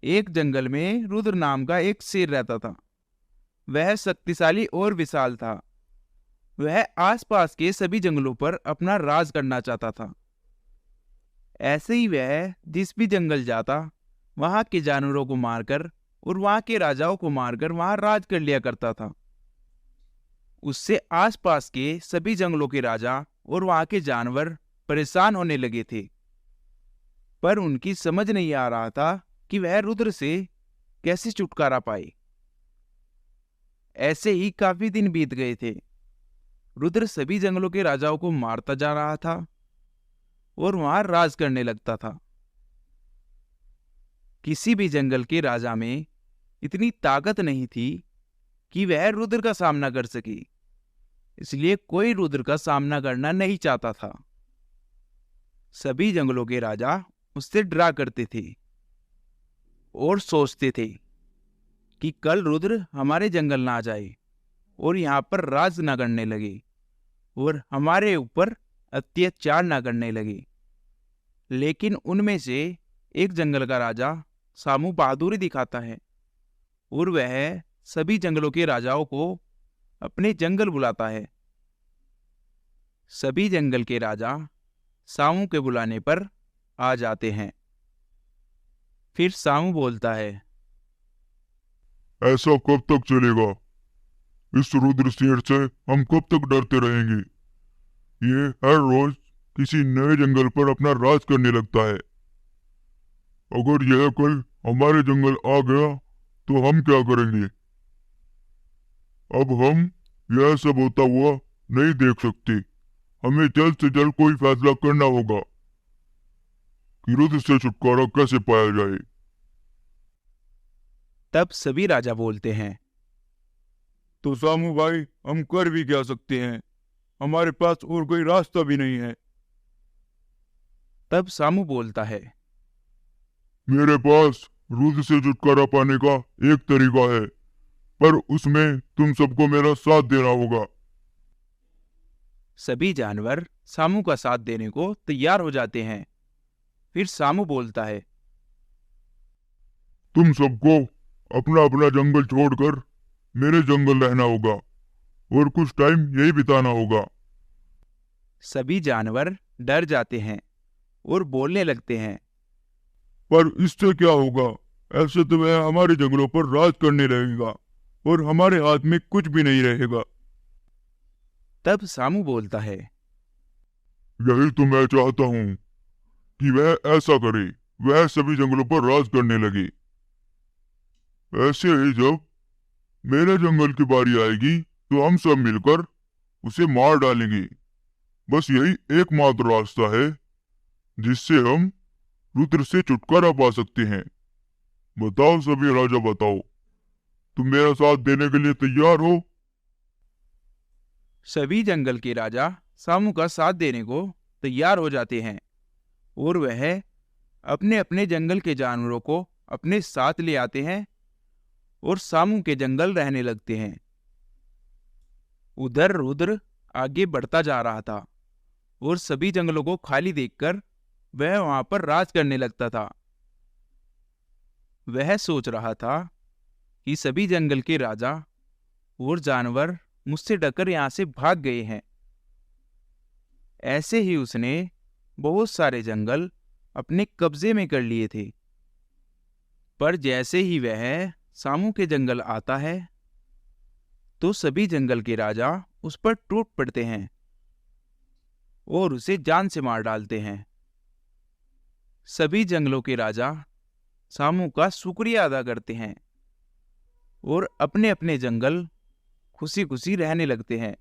एक जंगल में रुद्र नाम का एक शेर रहता था। वह शक्तिशाली और विशाल था। वह आसपास के सभी जंगलों पर अपना राज करना चाहता था। ऐसे ही वह जिस भी जंगल जाता, वहां के जानवरों को मारकर और वहां के राजाओं को मारकर वहां राज कर लिया करता था। उससे आसपास के सभी जंगलों के राजा और वहां के जानवर परेशान होने लगे थे। पर उनकी समझ नहीं आ रहा था कि वह रुद्र से कैसे छुटकारा पाए। ऐसे ही काफी दिन बीत गए थे। रुद्र सभी जंगलों के राजाओं को मारता जा रहा था और वहां राज करने लगता था। किसी भी जंगल के राजा में इतनी ताकत नहीं थी कि वह रुद्र का सामना कर सके। इसलिए कोई रुद्र का सामना करना नहीं चाहता था। सभी जंगलों के राजा उससे डरा करते थे और सोचते थे कि कल रुद्र हमारे जंगल ना आ जाए और यहाँ पर राज ना करने लगे और हमारे ऊपर अत्याचार ना करने लगे। लेकिन उनमें से एक जंगल का राजा सामू बहादुरी दिखाता है और वह सभी जंगलों के राजाओं को अपने जंगल बुलाता है। सभी जंगल के राजा सामू के बुलाने पर आ जाते हैं। फिर सामू बोलता है, ऐसा कब तक चलेगा? इस रुद्र शेर से हम कब तक डरते रहेंगे? ये हर रोज किसी नए जंगल पर अपना राज करने लगता है। अगर यह कल हमारे जंगल आ गया तो हम क्या करेंगे? अब हम यह सब होता हुआ नहीं देख सकते। हमें जल्द से जल्द कोई फैसला करना होगा कि रुद्र से छुटकारा कैसे पाया जाए। तब सभी राजा बोलते हैं, तो सामू भाई, हम कर भी क्या सकते हैं? हमारे पास और कोई रास्ता भी नहीं है। तब सामू बोलता है, मेरे पास रुद्र से छुटकारा पाने का एक तरीका है, पर उसमें तुम सबको मेरा साथ देना होगा। सभी जानवर सामू का साथ देने को तैयार हो जाते हैं। फिर सामू बोलता है, तुम सबको अपना अपना जंगल छोड़कर मेरे जंगल रहना होगा और कुछ टाइम यही बिताना होगा। सभी जानवर डर जाते हैं और बोलने लगते हैं, पर इससे क्या होगा? ऐसे तो वह हमारे जंगलों पर राज करने लगेगा और हमारे हाथ में कुछ भी नहीं रहेगा। तब सामू बोलता है, यही तो मैं चाहता हूँ कि वह ऐसा करे, वह सभी जंगलों पर राज करने लगे। ऐसे ही जब मेरे जंगल की बारी आएगी तो हम सब मिलकर उसे मार डालेंगे। बस यही एकमात्र रास्ता है जिससे हम रुद्र से छुटकारा पा सकते हैं। बताओ सभी राजा, बताओ, तुम मेरा साथ देने के लिए तैयार हो? सभी जंगल के राजा सामू का साथ देने को तैयार हो जाते हैं और वह अपने अपने जंगल के जानवरों को अपने साथ ले आते हैं और सामू के जंगल रहने लगते हैं। उधर रुद्र आगे बढ़ता जा रहा था और सभी जंगलों को खाली देखकर वह वहां पर राज करने लगता था। वह सोच रहा था कि सभी जंगल के राजा और जानवर मुझसे डरकर यहां से भाग गए हैं। ऐसे ही उसने बहुत सारे जंगल अपने कब्जे में कर लिए थे। पर जैसे ही वह सामू के जंगल आता है तो सभी जंगल के राजा उस पर टूट पड़ते हैं और उसे जान से मार डालते हैं। सभी जंगलों के राजा सामू का शुक्रिया अदा करते हैं और अपने अपने जंगल खुशी खुशी रहने लगते हैं।